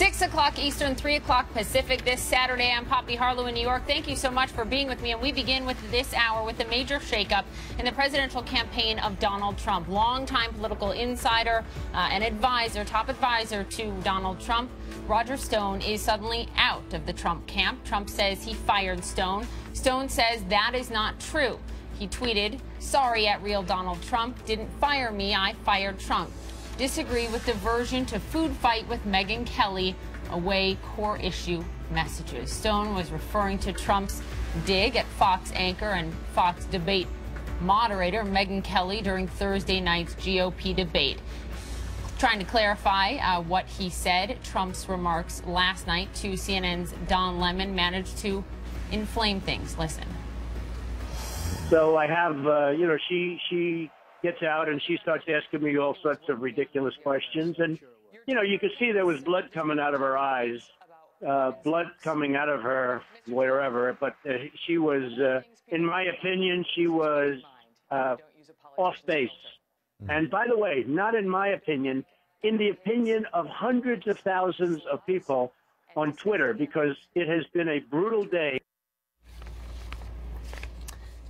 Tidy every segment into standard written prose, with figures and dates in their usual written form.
6 o'clock Eastern, 3 o'clock Pacific this Saturday. I'm Poppy Harlow in New York. Thank you so much for being with me. And we begin with this hour with the major shakeup in the presidential campaign of Donald Trump. Longtime political insider and advisor, top advisor to Donald Trump, Roger Stone, is suddenly out of the Trump camp. Trump says he fired Stone. Stone says that is not true. He tweeted, "Sorry at real Donald Trump. Didn't fire me. I fired Trump. Disagree with diversion to food fight with Megyn Kelly, away core issue messages." Stone was referring to Trump's dig at Fox anchor and Fox debate moderator Megyn Kelly during Thursday night's GOP debate. Trying to clarify what he said, Trump's remarks last night to CNN's Don Lemon managed to inflame things. Listen. So I have, she gets out and she starts asking me all sorts of ridiculous questions. And, you could see there was blood coming out of her eyes, blood coming out of her wherever. But she was, in my opinion, she was off base. And by the way, not in my opinion, in the opinion of hundreds of thousands of people on Twitter, because it has been a brutal day.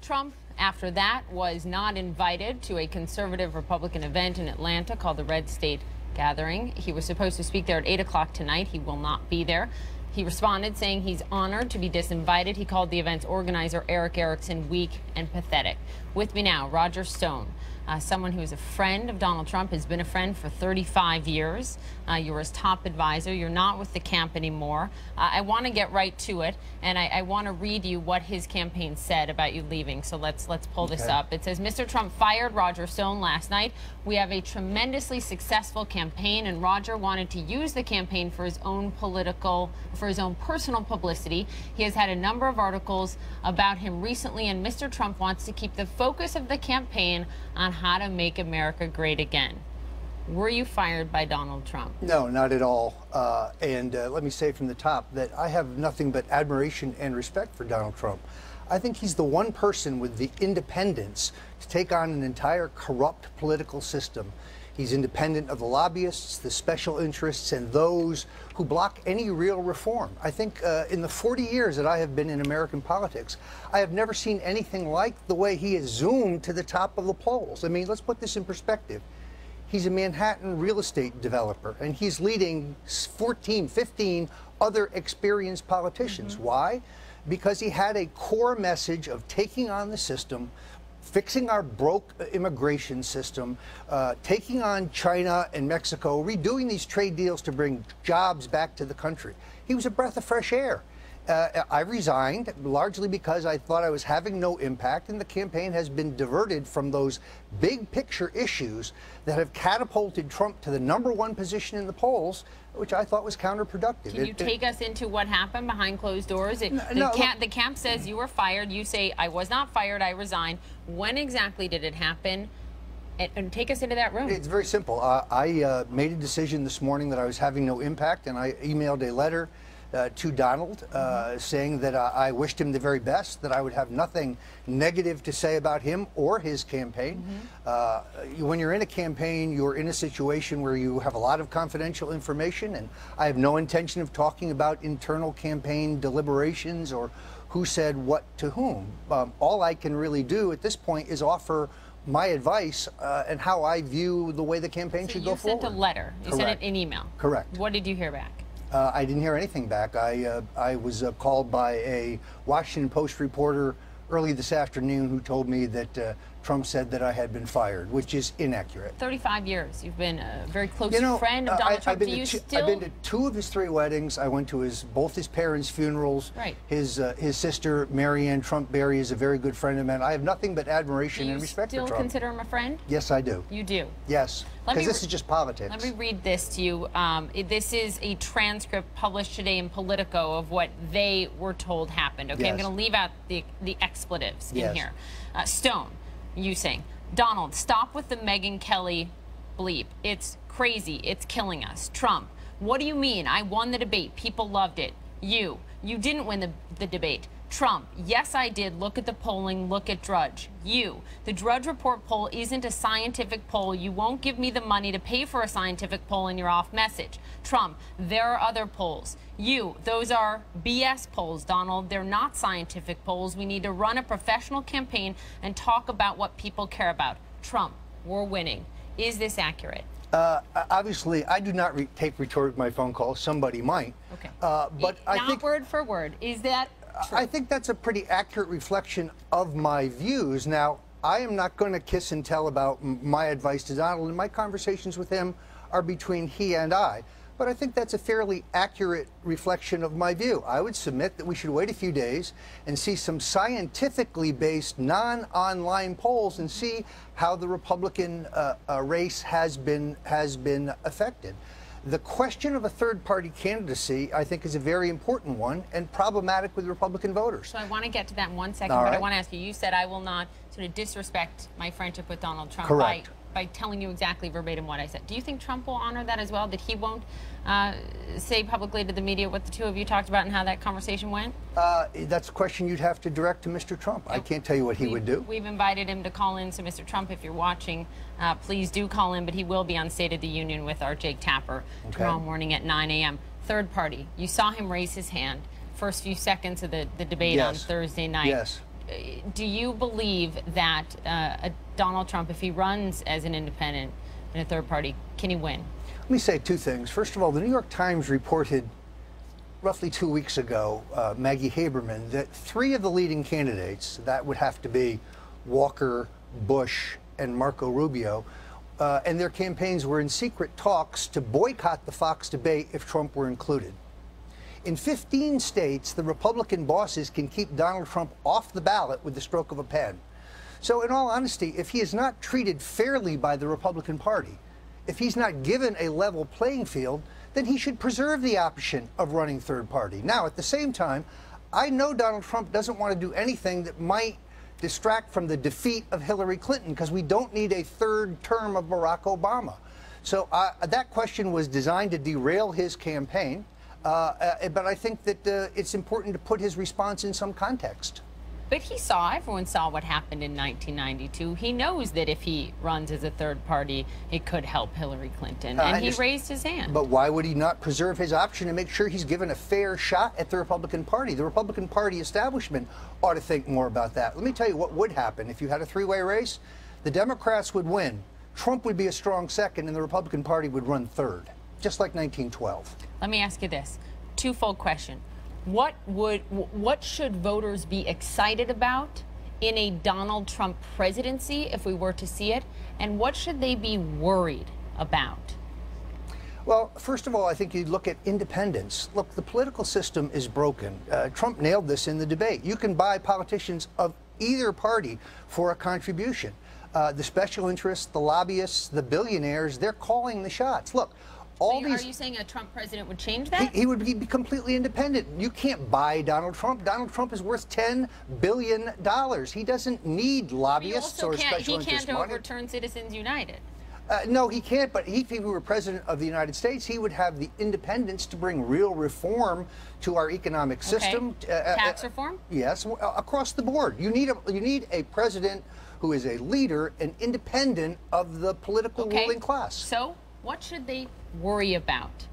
Trump, after that, was not invited to a conservative Republican event in Atlanta called the Red State Gathering. He was supposed to speak there at 8 o'clock tonight. He will not be there. He responded saying he's honored to be disinvited. He called the event's organizer, Eric Erickson, weak and pathetic. With me now, Roger Stone, someone who is a friend of Donald Trump, has been a friend for 35 years. You were his top advisor. You're not with the camp anymore. I want to get right to it, and I want to read you what his campaign said about you leaving. So let's pull this up. It says, "Mr. Trump fired Roger Stone last night. We have a tremendously successful campaign, and Roger wanted to use the campaign for his own personal publicity. He has had a number of articles about him recently, and Mr. Trump wants to keep the focus of the campaign on how to make America great again." Were you fired by Donald Trump? No, not at all. Let me say from the top that I have nothing but admiration and respect for Donald Trump. I think he's the one person with the independence to take on an entire corrupt political system. He's independent of the lobbyists, the special interests, and those who block any real reform. I think in the 40 years that I have been in American politics, I have never seen anything like the way he has zoomed to the top of the polls. I mean, let's put this in perspective. He's a Manhattan real estate developer, and he's leading 14, 15 other experienced politicians. Why? Because he had a core message of taking on the system, fixing our broke immigration system, taking on China and Mexico, redoing these trade deals to bring jobs back to the country. He was a breath of fresh air. I resigned largely because I thought I was having no impact, and the campaign has been diverted from those big picture issues that have catapulted Trump to the #1 position in the polls, which I thought was counterproductive. Can you take us into what happened behind closed doors? The camp says you were fired. You say, "I was not fired, I resigned." When exactly did it happen? And take us into that room. It's very simple. I made a decision this morning that I was having no impact, and I emailed a letter to Donald saying that I wished him the very best, that I would have nothing negative to say about him or his campaign. When you're in a campaign, you're in a situation where you have a lot of confidential information, and I have no intention of talking about internal campaign deliberations or who said what to whom. All I can really do at this point is offer my advice and how I view the way the campaign should go forward. You sent a letter. You sent it in email. Correct. What did you hear back? I didn't hear anything back. I was called by a Washington Post reporter early this afternoon who told me that Trump said that I had been fired, which is inaccurate. 35 years. You've been a very close friend of Donald Trump. I've been to 2 of his 3 weddings. I went to both his parents' funerals. Right. His sister, Marianne Trump Berry, is a very good friend of mine. I have nothing but admiration and respect for Trump. Do you still consider him a friend? Yes, I do. You do? Yes. Because this is just politics. Let me read this to you. This is a transcript published today in Politico of what they were told happened. Okay, yes. I'm going to leave out the expletives in yes. here. Stone, you saying, "Donald, stop with the Megyn Kelly bleep. It's crazy. It's killing us." Trump, "What do you mean? I won the debate. People loved it." You didn't win the debate. Trump, yes, I did. Look at the polling. Look at Drudge. You, the Drudge Report poll isn't a scientific poll. You won't give me the money to pay for a scientific poll and you're off message. Trump, there are other polls. You, those are BS polls, Donald. They're not scientific polls. We need to run a professional campaign and talk about what people care about. Trump, we're winning. Is this accurate? Obviously, I do not take rhetoric my phone calls. Somebody might. Okay. But I not think word for word. Is that true? I think that's a pretty accurate reflection of my views. Now, I am not going to kiss and tell about my advice to Donald, and my conversations with him are between he and I. But I think that's a fairly accurate reflection of my view. I would submit that we should wait a few days and see some scientifically based non-online polls and see how the Republican race has been affected. The question of a third-party candidacy, I think, is a very important one and problematic with Republican voters. So I want to get to that in 1 second, All but right. I want to ask you, you said I will not sort of disrespect my friendship with Donald Trump Correct. by telling you exactly verbatim what I said. Do you think Trump will honor that as well, that he won't say publicly to the media what the two of you talked about and how that conversation went? That's a question you'd have to direct to Mr. Trump. I can't tell you what he would do. We've invited him to call in, so Mr. Trump, if you're watching, please do call in, but he will be on State of the Union with our Jake Tapper tomorrow morning at 9 a.m. Third party, you saw him raise his hand first few seconds of the debate on Thursday night. Yes. Do you believe that Donald Trump, if he runs as an independent in a third party, can he win? Let me say two things. First of all, the New York Times reported roughly 2 weeks ago, Maggie Haberman, that three of the leading candidates, that would have to be Walker, Bush, and Marco Rubio, and their campaigns were in secret talks to boycott the Fox debate if Trump were included. In 15 states, the Republican bosses can keep Donald Trump off the ballot with the stroke of a pen. So in all honesty, if he is not treated fairly by the Republican Party, if he's not given a level playing field, then he should preserve the option of running third party. Now, at the same time, I know Donald Trump doesn't want to do anything that might distract from the defeat of Hillary Clinton, because we don't need a third term of Barack Obama. So that question was designed to derail his campaign. But I think that it's important to put his response in some context. But everyone saw what happened in 1992. He knows that if he runs as a third party, it could help Hillary Clinton. And he raised his hand. But why would he not preserve his option and make sure he's given a fair shot at the Republican Party? The Republican Party establishment ought to think more about that. Let me tell you what would happen if you had a three-way race. The Democrats would win. Trump would be a strong second, and the Republican Party would run third, just like 1912. Let me ask you this. Twofold question. What should voters be excited about in a Donald Trump presidency if we were to see it? And what should they be worried about? Well, first of all, I think you look at independence. Look, the political system is broken. Trump nailed this in the debate. You can buy politicians of either party for a contribution. The special interests, the lobbyists, the billionaires, they're calling the shots. Look, all Are you saying a Trump president would change that? He would be completely independent. You can't buy Donald Trump. Donald Trump is worth $10 billion. He doesn't need lobbyists or special interest money. He can't overturn Citizens United. No, he can't, but if he were president of the United States, he would have the independence to bring real reform to our economic system. Tax reform? Yes, across the board. You need a president who is a leader and independent of the political ruling class. So what should they worry about?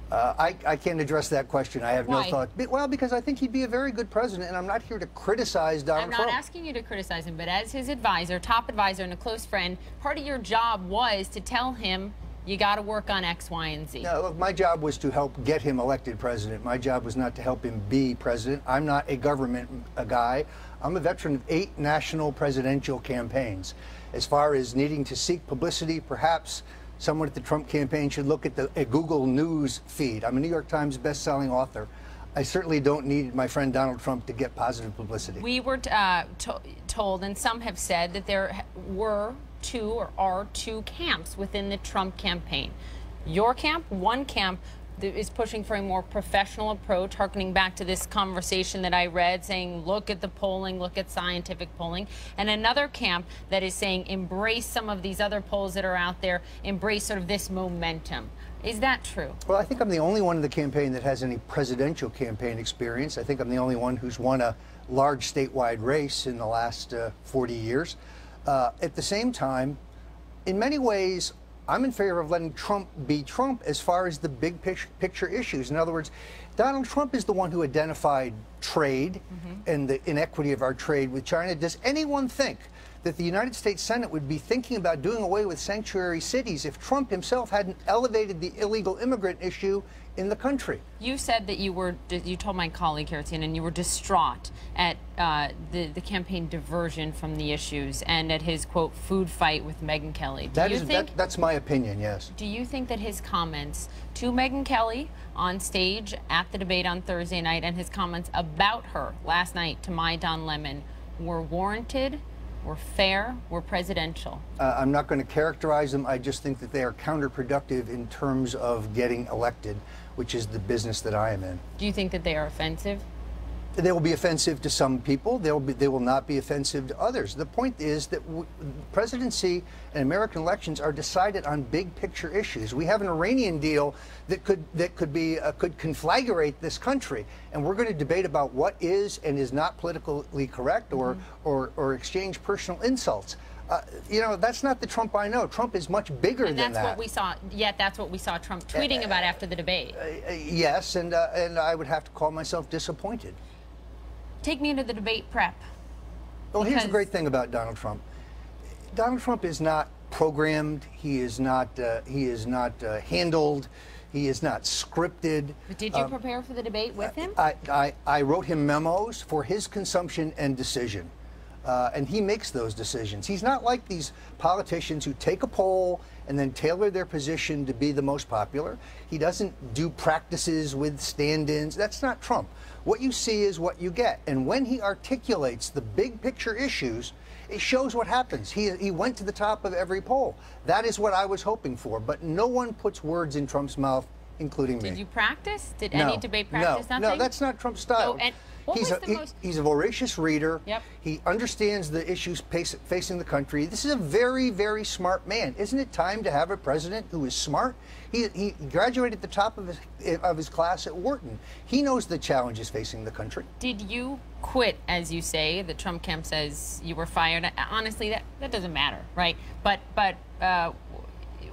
I can't address that question. I have Why? no thought. Well, because I think he'd be a very good president, and I'm not here to criticize Donald Trump. I'm not asking you to criticize him, but as his advisor, top advisor, and a close friend, part of your job was to tell him you got to work on X, Y, and Z. No, look, my job was to help get him elected president. My job was not to help him be president. I'm not a government guy. I'm a veteran of 8 national presidential campaigns. As far as needing to seek publicity, perhaps someone at the Trump campaign should look at a Google News feed. I'm a New York Times best-selling author. I certainly don't need my friend Donald Trump to get positive publicity. We were told, and some have said, that there were two or are two camps within the Trump campaign. Your camp, one camp is pushing for a more professional approach, harkening back to this conversation that I read, saying, look at the polling, look at scientific polling. And another camp that is saying, embrace some of these other polls that are out there, embrace sort of this momentum. Is that true? Well, I think I'm the only one in the campaign that has any presidential campaign experience. I think I'm the only one who's won a large statewide race in the last 40 years. At the same time, in many ways, I'm in favor of letting Trump be Trump as far as the big picture issues. In other words, Donald Trump is the one who identified trade and the inequity of our trade with China. Does anyone think that the United States Senate would be thinking about doing away with sanctuary cities if Trump himself hadn't elevated the illegal immigrant issue in the country? You said that you told my colleague here, CNN, you were distraught at the campaign diversion from the issues and at his, quote, food fight with Megyn Kelly. That's my opinion, yes. Do you think that his comments to Megyn Kelly on stage at the debate on Thursday night and his comments about her last night to my Don Lemon were warranted, were fair, were presidential? I'm not going to characterize them. I just think that they are counterproductive in terms of getting elected, which is the business that I am in. Do you think that they are offensive? They will be offensive to some people. They will not be offensive to others. The point is that presidency and American elections are decided on big picture issues. We have an Iranian deal that could conflagrate this country, and we're going to debate about what is and is not politically correct, or exchange personal insults. You know, that's not the Trump I know. Trump is much bigger than that. And that's what we saw. Yet that's what we saw Trump tweeting about after the debate. Yes, and I would have to call myself disappointed. Take me into the debate prep. Well, here's the great thing about Donald Trump. Donald Trump is not programmed. He is not handled. He is not scripted. But did you prepare for the debate with him? I wrote him memos for his consumption and decision. And he makes those decisions. He's not like these politicians who take a poll and then tailor their position to be the most popular. He doesn't do practices with stand-ins. That's not Trump. What you see is what you get. And when he articulates the big picture issues, it shows what happens. He went to the top of every poll. That is what I was hoping for. But no one puts words in Trump's mouth, including me. Did you practice? Did any debate practice? No, that's not Trump's style. Oh, and he's a voracious reader. Yep. He understands the issues facing the country. This is a very, very smart man. Isn't it time to have a president who is smart? He graduated at the top of his class at Wharton. He knows the challenges facing the country. Did you quit, as you say? The Trump camp says you were fired. Honestly, that doesn't matter, right? But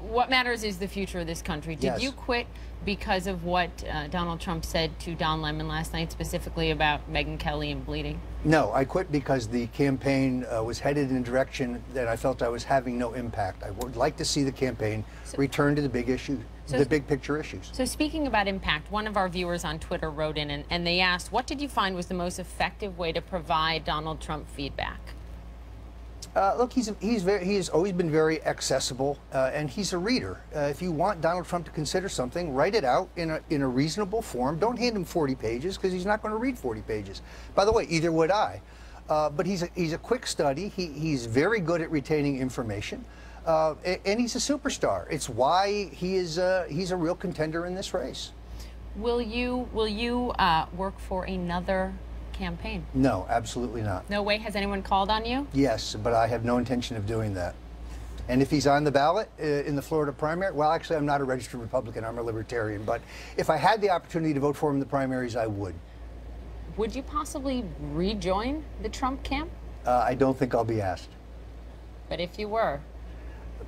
what matters is the future of this country. Did you quit because of what Donald Trump said to Don Lemon last night, specifically about Megyn Kelly and bleeding? No, I quit because the campaign was headed in a direction that I felt I was having no impact. I would like to see the campaign return to the big issue, the big picture issues. So speaking about impact, one of our viewers on Twitter wrote in and they asked, what did you find was the most effective way to provide Donald Trump feedback? Look, he has always been very accessible, and he's a reader. If you want Donald Trump to consider something, write it out in a reasonable form. Don't hand him 40 pages because he's not going to read 40 pages. By the way, either would I. But he's a quick study. He's very good at retaining information, and he's a superstar. It's why he's a real contender in this race. Will you work for another campaign? No, absolutely not. No way? Has anyone called on you? Yes, but I have no intention of doing that. And if he's on the ballot in the Florida primary, well, actually, I'm not a registered Republican. I'm a libertarian. But if I had the opportunity to vote for him in the primaries, I would. Would you possibly rejoin the Trump camp? I don't think I'll be asked. But if you were?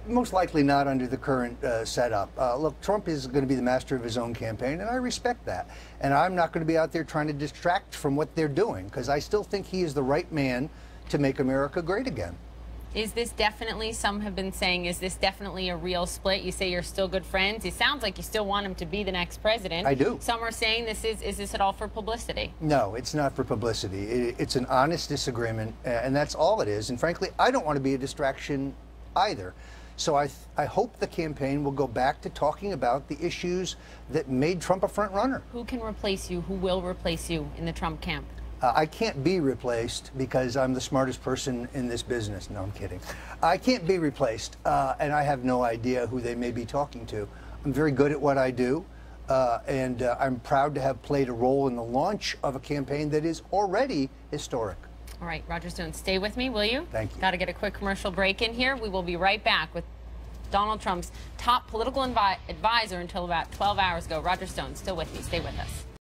Most likely not under the current setup. Look, Trump is going to be the master of his own campaign, and I respect that. And I'm not going to be out there trying to distract from what they're doing, because I still think he is the right man to make America great again. Is this definitely, some have been saying, is this definitely a real split? You say you're still good friends. It sounds like you still want him to be the next president. I do. Some are saying is this at all for publicity? No, it's not for publicity. It's an honest disagreement, and that's all it is. And frankly, I don't want to be a distraction either. So I hope the campaign will go back to talking about the issues that made Trump a front runner. Who can replace you? Who will replace you in the Trump camp? I can't be replaced because I'm the smartest person in this business. No, I'm kidding. I can't be replaced, and I have no idea who they may be talking to. I'm very good at what I do. and I'm proud to have played a role in the launch of a campaign that is already historic. All right, Roger Stone, stay with me, will you? Thank you. Got to get a quick commercial break in here. We will be right back with Donald Trump's top political advisor until about 12 hours ago. Roger Stone, still with me. Stay with us.